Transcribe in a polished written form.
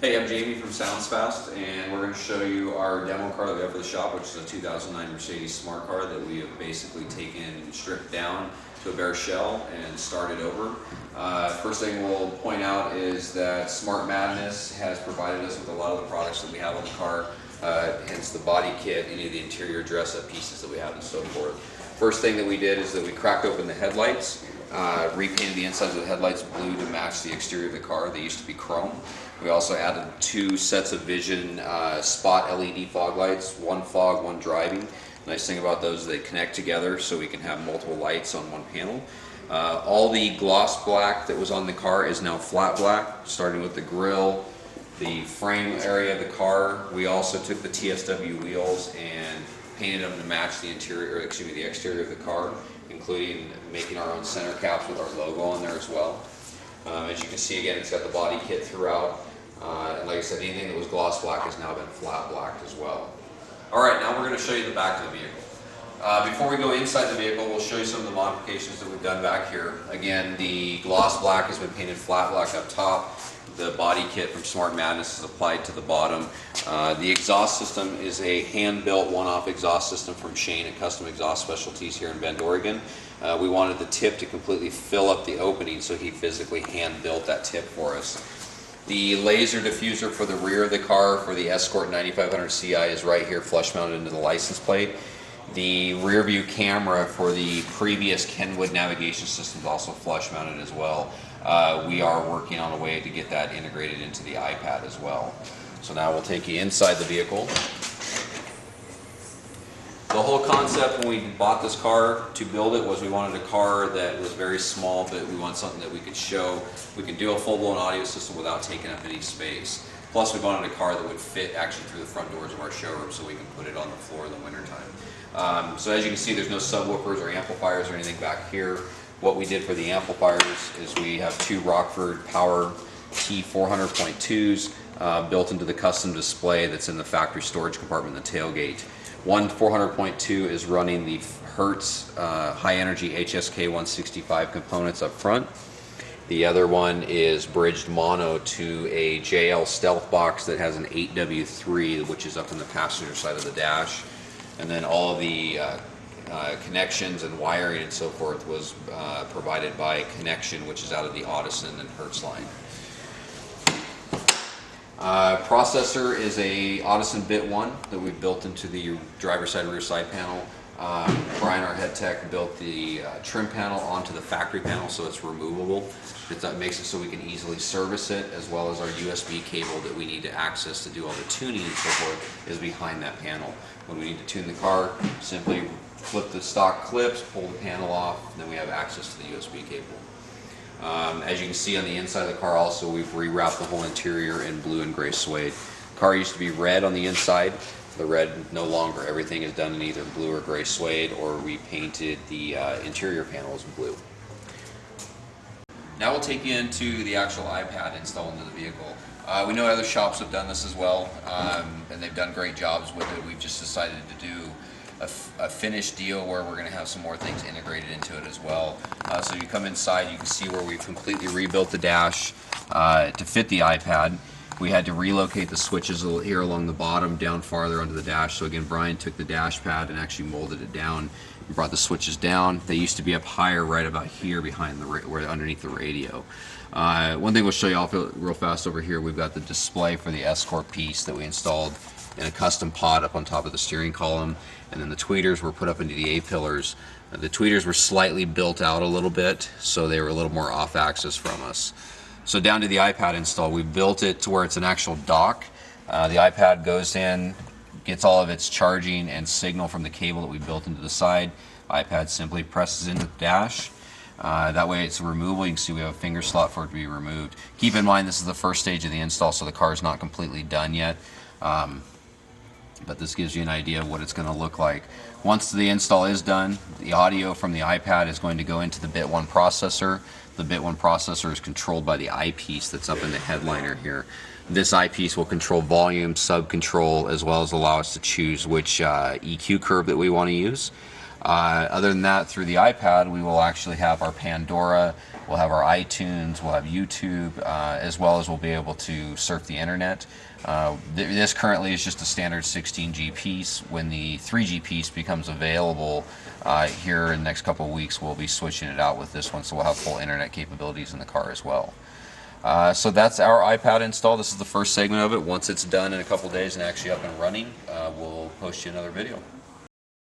Hey, I'm Jamie from Sounds Fast, and we're going to show you our demo car that we have for the shop, which is a 2009 Mercedes Smart Car that we have basically taken, stripped down to a bare shell and started over. First thing we'll point out is that Smart Madness has provided us with a lot of the products that we have on the car, hence the body kit, any of the interior dress-up pieces that we have and so forth. First thing that we did is that we cracked open the headlights, repainted the insides of the headlights blue to match the exterior of the car. They used to be chrome. We also added 2 sets of Vision spot LED fog lights, one fog, one driving. Nice thing about those is they connect together so we can have multiple lights on one panel. All the gloss black that was on the car is now flat black, starting with the grille, the frame area of the car. We also took the TSW wheels and painted them to match the interior, or excuse me, the exterior of the car, including making our own center caps with our logo on there as well. As you can see, again, it's got the body kit throughout. And like I said, anything that was gloss black has now been flat blacked as well. Alright, now we're going to show you the back of the vehicle. Before we go inside the vehicle, we'll show you some of the modifications that we've done back here. Again, the gloss black has been painted flat black up top. The body kit from Smart Madness is applied to the bottom. The exhaust system is a hand-built one-off exhaust system from Shane at Custom Exhaust Specialties here in Bend, Oregon. We wanted the tip to completely fill up the opening, so he physically hand-built that tip for us. The laser diffuser for the rear of the car for the Escort 9500 Ci is right here, flush mounted into the license plate. The rear view camera for the previous Kenwood navigation system is also flush mounted as well. We are working on a way to get that integrated into the iPad as well. So now we'll take you inside the vehicle. The whole concept when we bought this car to build it was we wanted a car that was very small, but we wanted something that we could show. We could do a full-blown audio system without taking up any space. Plus we wanted a car that would fit actually through the front doors of our showroom so we can put it on the floor in the wintertime. So as you can see, there's no subwoofers or amplifiers or anything back here. What we did for the amplifiers is we have 2 Rockford Power T400.2s built into the custom display that's in the factory storage compartment in the tailgate. One 400.2 is running the Hertz high energy HSK 165 components up front. The other one is bridged mono to a JL Stealth box that has an 8W3, which is up in the passenger side of the dash. And then all of the connections and wiring and so forth was provided by Connection, which is out of the Audison and Hertz line. Processor is a Audison Bit 1 that we built into the driver's side rear side panel. Brian, our head tech, built the trim panel onto the factory panel so it's removable. That makes it so we can easily service it, as well as our USB cable that we need to access to do all the tuning and so forth is behind that panel. When we need to tune the car, simply flip the stock clips, pull the panel off, and then we have access to the USB cable. As you can see on the inside of the car also, we've rewrapped the whole interior in blue and gray suede. The car used to be red on the inside. The red no longer. Everything is done in either blue or gray suede, or we painted the interior panels blue. Now we'll take you into the actual iPad installed into the vehicle. We know other shops have done this as well, and they've done great jobs with it. We've just decided to do a finished deal where we're going to have some more things integrated into it as well. So you come inside, you can see where we've completely rebuilt the dash to fit the iPad. We had to relocate the switches here along the bottom down farther onto the dash. So again, Brian took the dash pad and actually molded it down and brought the switches down. They used to be up higher right about here behind the underneath the radio. One thing we'll show you off real fast over here, we've got the display for the Escort piece that we installed in a custom pod up on top of the steering column, and then the tweeters were put up into the A-pillars. The tweeters were slightly built out a little bit, so they were a little more off axis from us. So down to the iPad install, we built it to where it's an actual dock. The iPad goes in, gets all of its charging and signal from the cable that we built into the side. iPad simply presses into the dash. That way it's removable. You can see we have a finger slot for it to be removed. Keep in mind this is the first stage of the install, so the car is not completely done yet. But this gives you an idea of what it's going to look like. Once the install is done, the audio from the iPad is going to go into the Bit 1 processor. The Bit 1 processor is controlled by the eyepiece that's up in the headliner here. This eyepiece will control volume, sub-control, as well as allow us to choose which EQ curve that we want to use. Other than that, through the iPad, we will actually have our Pandora, we'll have our iTunes, we'll have YouTube, as well as we'll be able to surf the internet. This currently is just a standard 16G piece. When the 3G piece becomes available here in the next couple of weeks, we'll be switching it out with this one, so we'll have full internet capabilities in the car as well. So that's our iPad install. This is the first segment of it. Once it's done in a couple days and actually up and running, we'll post you another video.